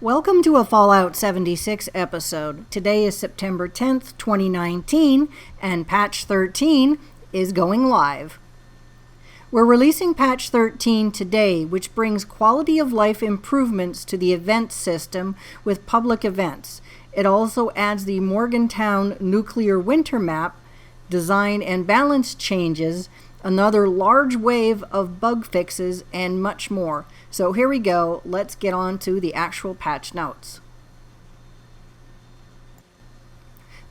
Welcome to a Fallout 76 episode. Today is September 10th, 2019, and Patch 13 is going live. We're releasing Patch 13 today, which brings quality of life improvements to the event system with public events. It also adds the Morgantown nuclear winter map, design and balance changes, another large wave of bug fixes, and much more. So here we go. Let's get on to the actual patch notes.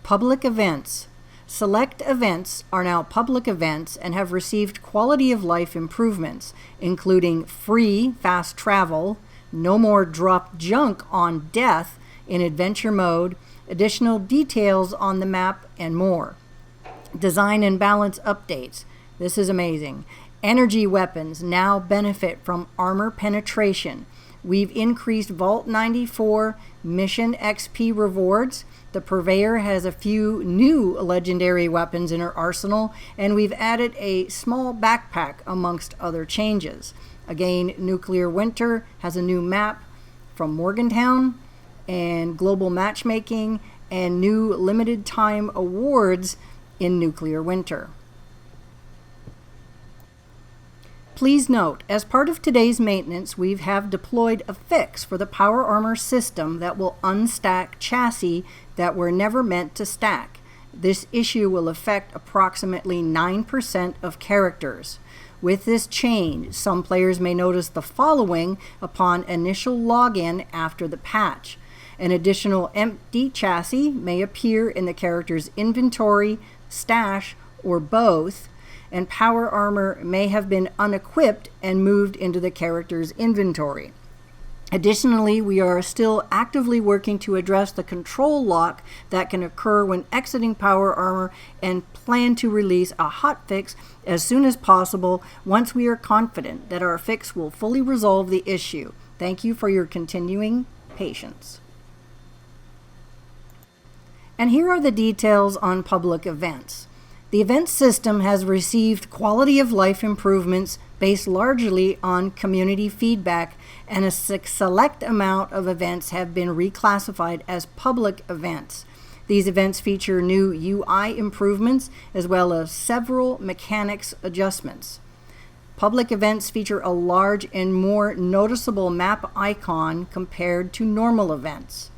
Public events. Select events are now public events and have received quality of life improvements, including free fast travel, no more drop junk on death in adventure mode, additional details on the map, and more. Design and balance updates. This is amazing. Energy weapons now benefit from armor penetration. We've increased Vault 94 mission XP rewards. The Purveyor has a few new legendary weapons in her arsenal, and we've added a small backpack amongst other changes. Again, Nuclear Winter has a new map from Morgantown, and global matchmaking, and new limited time awards in Nuclear Winter. Please note, as part of today's maintenance, we have deployed a fix for the power armor system that will unstack chassis that were never meant to stack. This issue will affect approximately 9% of characters. With this change, some players may notice the following upon initial login after the patch. An additional empty chassis may appear in the character's inventory, stash, or both, and power armor may have been unequipped and moved into the character's inventory. Additionally, we are still actively working to address the control lock that can occur when exiting power armor and plan to release a hotfix as soon as possible once we are confident that our fix will fully resolve the issue. Thank you for your continuing patience. And here are the details on public events. The event system has received quality of life improvements based largely on community feedback, and a select amount of events have been reclassified as public events. These events feature new UI improvements as well as several mechanics adjustments. Public events feature a large and more noticeable map icon compared to normal events.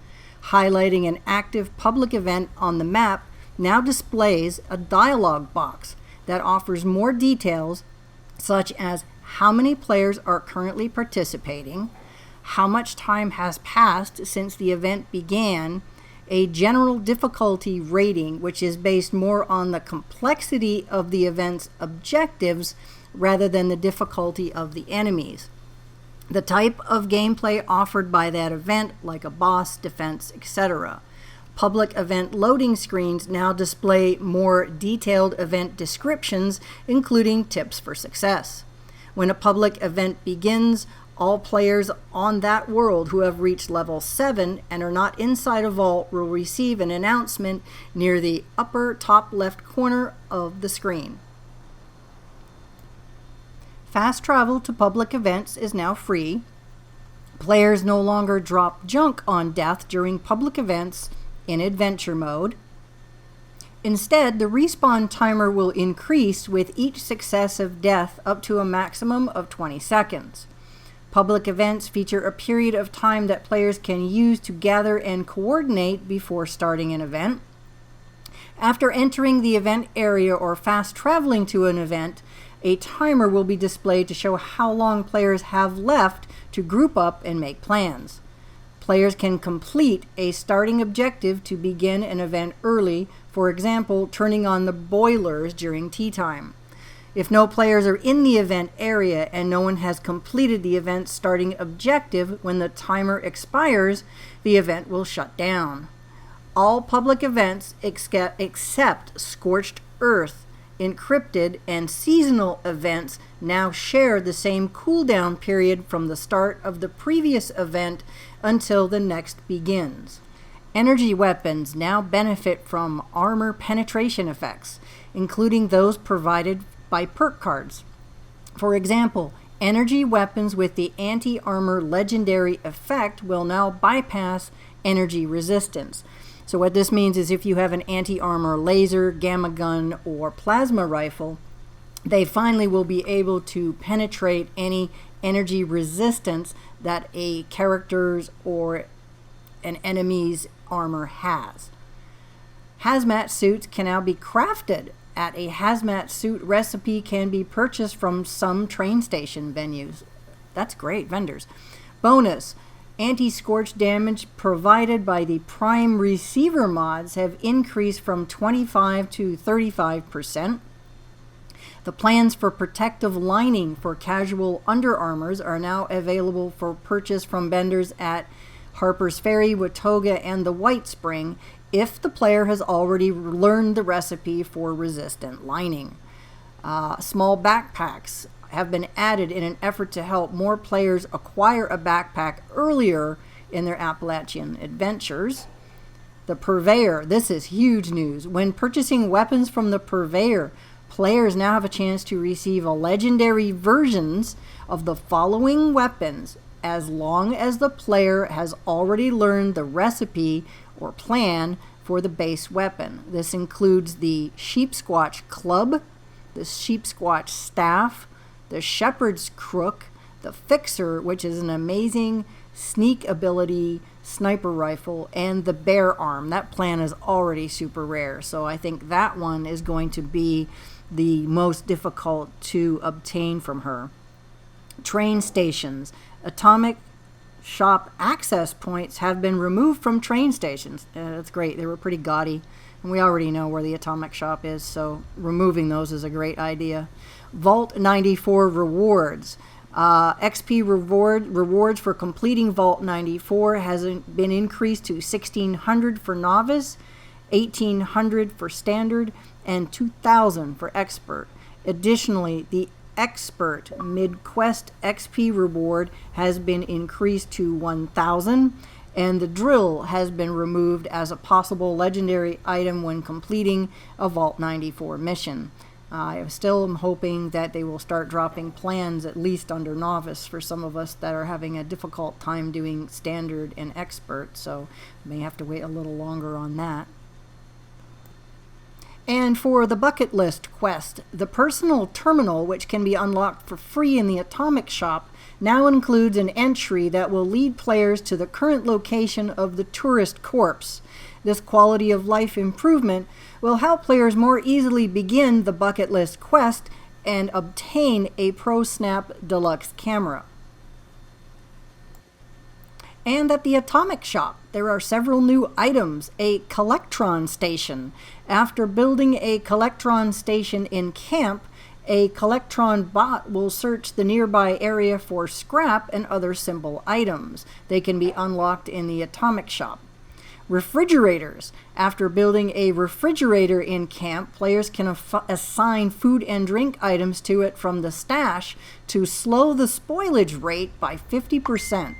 Highlighting an active public event on the map now displays a dialog box that offers more details, such as how many players are currently participating, how much time has passed since the event began, a general difficulty rating, which is based more on the complexity of the event's objectives rather than the difficulty of the enemies, the type of gameplay offered by that event, like a boss, defense, etc. Public event loading screens now display more detailed event descriptions, including tips for success. When a public event begins, all players on that world who have reached level 7 and are not inside a vault will receive an announcement near the upper top left corner of the screen. Fast travel to public events is now free. Players no longer drop junk on death during public events in adventure mode. Instead, the respawn timer will increase with each successive death up to a maximum of 20 seconds. Public events feature a period of time that players can use to gather and coordinate before starting an event. After entering the event area or fast traveling to an event, a timer will be displayed to show how long players have left to group up and make plans. Players can complete a starting objective to begin an event early, for example, turning on the boilers during tea time. If no players are in the event area and no one has completed the event's starting objective when the timer expires, the event will shut down. All public events except Scorched Earth, encrypted, and seasonal events now share the same cooldown period from the start of the previous event until the next begins. Energy weapons now benefit from armor penetration effects, including those provided by perk cards. For example, Energy weapons with the anti-armor legendary effect will now bypass energy resistance. So what this means is if you have an anti-armor laser, gamma gun, or plasma rifle, they finally will be able to penetrate any energy resistance that a character's or an enemy's armor has. Hazmat suits can now be crafted. At a hazmat suit recipe can be purchased from some train station venues. That's great, vendors. Bonus, anti-scorch damage provided by the prime receiver mods have increased from 25 to 35%. The plans for protective lining for casual underarmors are now available for purchase from vendors at Harper's Ferry, Watoga, and the White Spring if the player has already learned the recipe for resistant lining. Small backpacks have been added in an effort to help more players acquire a backpack earlier in their Appalachian adventures. The Purveyor, this is huge news. When purchasing weapons from the Purveyor, players now have a chance to receive a legendary versions of the following weapons as long as the player has already learned the recipe or plan for the base weapon. This includes the Sheepsquatch Club, the Sheepsquatch Staff, the Shepherd's Crook, the Fixer, which is an amazing sneak ability sniper rifle, and the Bear Arm. That plan is already super rare, so I think that one is going to be the most difficult to obtain from her. Train stations. Atomic shop access points have been removed from train stations. That's great. They were pretty gaudy, and we already know where the atomic shop is, so removing those is a great idea. Vault 94 rewards. XP rewards for completing Vault 94 has been increased to 1,600 for novice, 1,800 for standard, and 2,000 for expert. Additionally, the expert mid-quest XP reward has been increased to 1,000, and the drill has been removed as a possible legendary item when completing a Vault 94 mission. I still am hoping that they will start dropping plans at least under novice for some of us that are having a difficult time doing standard and expert, so may have to wait a little longer on that. And for the bucket list quest, the personal terminal, which can be unlocked for free in the Atomic Shop, now includes an entry that will lead players to the current location of the Tourist Corpse. This quality of life improvement will help players more easily begin the bucket list quest and obtain a ProSnap Deluxe camera. And at the Atomic Shop, there are several new items. A Collectron Station. After building a Collectron Station in camp, a Collectron bot will search the nearby area for scrap and other simple items. They can be unlocked in the Atomic Shop. Refrigerators. After building a refrigerator in camp, players can assign food and drink items to it from the stash to slow the spoilage rate by 50%.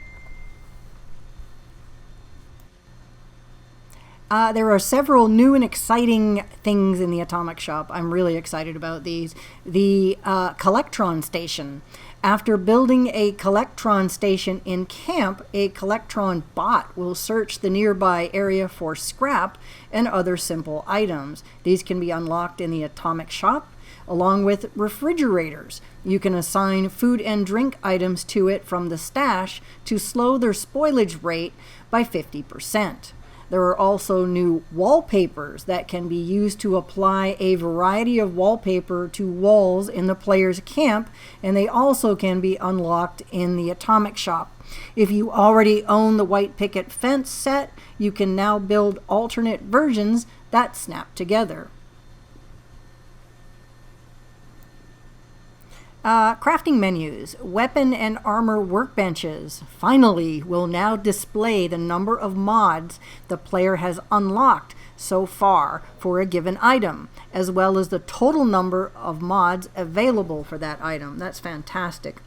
There are several new and exciting things in the Atomic Shop. I'm really excited about these. The Collectron Station. After building a Collectron Station in camp, a Collectron bot will search the nearby area for scrap and other simple items. These can be unlocked in the Atomic Shop, along with refrigerators. You can assign food and drink items to it from the stash to slow their spoilage rate by 50%. There are also new wallpapers that can be used to apply a variety of wallpaper to walls in the player's camp, and they also can be unlocked in the Atomic Shop. If you already own the white picket fence set, you can now build alternate versions that snap together. Crafting menus. Weapon and armor workbenches finally will now display the number of mods the player has unlocked so far for a given item, as well as the total number of mods available for that item. That's fantastic.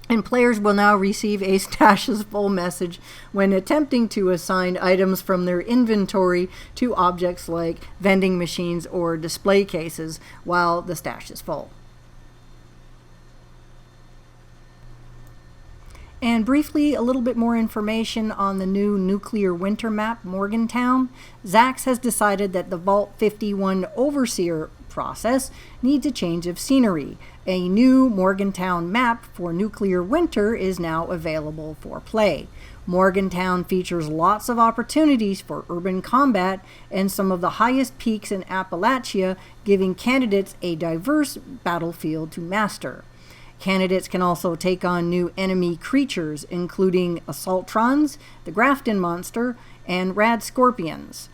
And players will now receive a stash is full message when attempting to assign items from their inventory to objects like vending machines or display cases while the stash is full. And briefly, a little bit more information on the new nuclear winter map, Morgantown. Zax has decided that the Vault 51 Overseer process needs a change of scenery. A new Morgantown map for nuclear winter is now available for play. Morgantown features lots of opportunities for urban combat and some of the highest peaks in Appalachia, giving candidates a diverse battlefield to master. Candidates can also take on new enemy creatures, including Assaultrons, the Grafton Monster, and Rad Scorpions.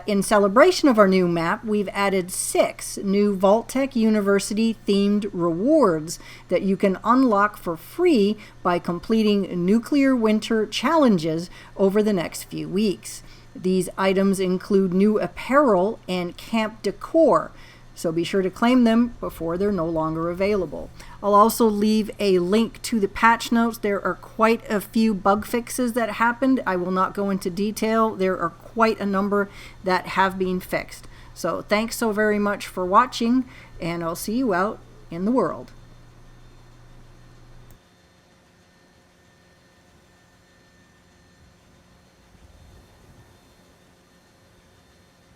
In celebration of our new map, we've added 6 new Vault-Tec University themed rewards that you can unlock for free by completing nuclear winter challenges over the next few weeks. These items include new apparel and camp decor, so be sure to claim them before they're no longer available. I'll also leave a link to the patch notes. There are quite a few bug fixes that happened. I will not go into detail. There are quite a number that have been fixed. So thanks so very much for watching, and I'll see you out in the world.